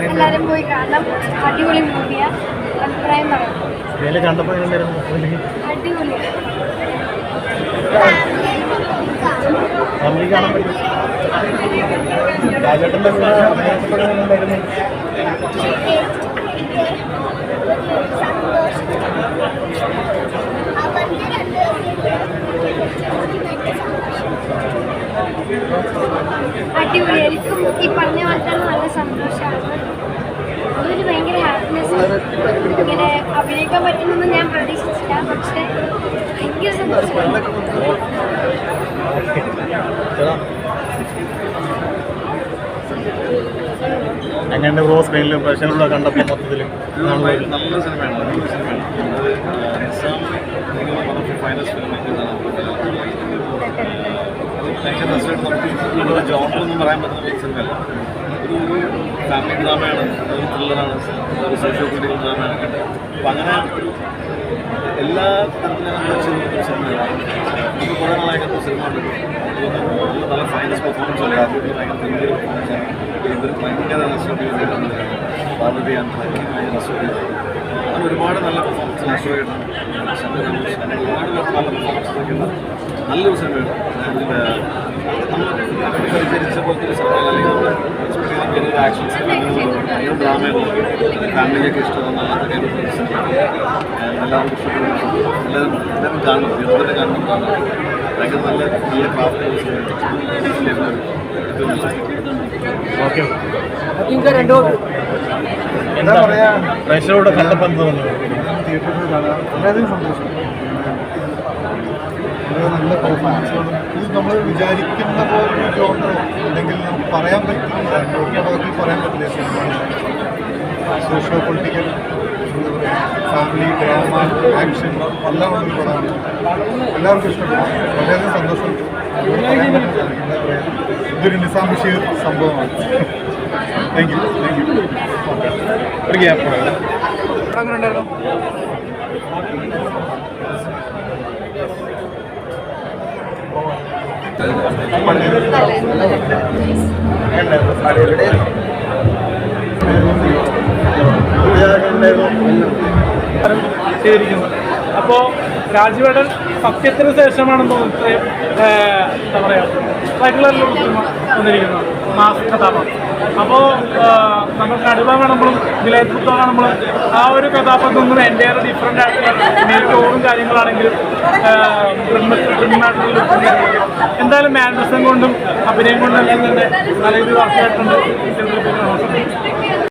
എല്ലാവരും പോയി കാണാം. അടിപൊളി മൂവിയാ. അഭിപ്രായം പറയാം. അടിപൊളിയാണ്. ഫാമിലി കാണാൻ പറ്റും. രാജേട്ടൻ്റെ അടിപൊളിയായിരിക്കും. ഈ പറഞ്ഞ പോലെ നല്ല സന്തോഷമാണ്. അതൊരു ഭയങ്കര ഹാപ്പിനെസ്. ഇങ്ങനെ അഭിനയിക്കാൻ പറ്റുമെന്ന് ഞാൻ പ്രതീക്ഷിച്ചില്ല. പക്ഷേ ഭയങ്കര സന്തോഷമാണ്. എങ്ങനെ ബ്രോ സ്ക്രീനിലും പ്രശ്നങ്ങളിലൂടെ കണ്ടപ്പോൾ മൊത്തത്തിൽ നല്ല സിനിമയാണ്. ഭയങ്കര രസമായിട്ട് നമുക്ക് ജോണറൊന്നും പറയാൻ പറ്റുന്ന സിനിമയല്ല. ഒരു ഫാമിലി ഡ്രാമയാണ്, ഒരു ത്രില്ലറാണ്, ഒരു സോഷ്യോ പൊളിറ്റിക്കൽ ഡ്രാമയാണ്. അപ്പം അങ്ങനെ എല്ലാ തരത്തിലും നമ്മൾ ചെയ്തിട്ടുള്ള സിനിമയാണ്. നമുക്ക് കുറേ നാളായിട്ട് സിനിമ ഉണ്ട്. നല്ല ഫൈനസ് പെർഫോമൻസ് ഉണ്ട്. ആദ്യത്തിൽ ഭയങ്കര ഗംഭീര പെർഫോമൻസാണ്. ഇവർ ഭയങ്കര രസമായിട്ട് പാർവതിയാണ് ഭയങ്കര രസമായിട്ട്. അങ്ങനെ ഒരുപാട് നല്ല പെർഫോമൻസ് രസമായിട്ടുണ്ട്. ഒരുപാട് നല്ല പെർഫോമൻസ് നല്ലൊരു സിനിമയാണ്. നമ്മൾ പരിചരിച്ച പോലത്തെ ഒരു സിനിമ അല്ലെങ്കിൽ നമ്മൾ എക്സ്പെക്ട് ചെയ്യുന്ന ആക്ഷൻ സിനിമ ഡ്രാമകളും ഫാമിലിയൊക്കെ ഇഷ്ടപ്പെടുന്ന അങ്ങനത്തെ ഒരു സിനിമ എല്ലാവർക്കും ഇഷ്ടപ്പെടുന്നു. എല്ലാവരും കാണണം, ഇതുവരെ കാണണം. ഭയങ്കര നല്ല നല്ല ക്രാഫ്റ്റ് ഓക്കെ. എന്താ പറയാ പ്രേക്ഷകരോട് കണ്ടപ്പോൾ തോന്നുന്നു? തിയേറ്ററിൽ കാണാൻ വളരെയധികം സന്തോഷം. നല്ല പെർഫോമൻസുകളും ഇത് നമ്മൾ വിചാരിക്കുന്ന പോലൊരു ജോണോ അല്ലെങ്കിൽ നമുക്ക് പറയാൻ പറ്റുന്ന പദത്തിൽ പറയാൻ പറ്റില്ല. സോഷ്യോ പൊളിറ്റിക്കൽ, എന്താ പറയുക, ഫാമിലി ഡ്രാമ, ആക്ഷൻ എല്ലാം ഉള്ളൊരു പടമാണ്. എല്ലാവർക്കും ഇഷ്ടപ്പെടും. വളരെയധികം സന്തോഷം. പറയാൻ പറ്റില്ല. എന്താ പറയുക, ഇതൊരു നിസാം ബഷീർ സംഭവമാണ്. Thank you. ഒരു ഗ്യാപ്പ് അങ്ങനെ ഉണ്ടായിരുന്നു. ചെയ്തിരിക്കുന്നത്. അപ്പോൾ രാജുവേട്ടൻ സത്യത്തിന് ശേഷമാണെന്ന് തോന്നുന്നു ഇത്രയും എന്താ പറയുക റെഗുലറിൽ വന്നിരിക്കുന്നത് മാസ് കഥാപാത്രം. അപ്പോൾ നമ്മൾ കടുവ കാണുമ്പോഴും വിലയത്ത് പുത്തോ കാണുമ്പോഴും ആ ഒരു കഥാപാത്രത്തിൽ നിന്നും എൻ്റെ ഡിഫറെൻ്റ് ആയിട്ടുള്ള ടോണും കാര്യങ്ങളാണെങ്കിലും ഡ്രിമായിട്ടുള്ള ലുക്കും എന്തായാലും മാനറിസം കൊണ്ടും അഭിനയം കൊണ്ടും എല്ലാം തന്നെ നല്ല രീതിയിൽ വർക്കായിട്ടുണ്ട്.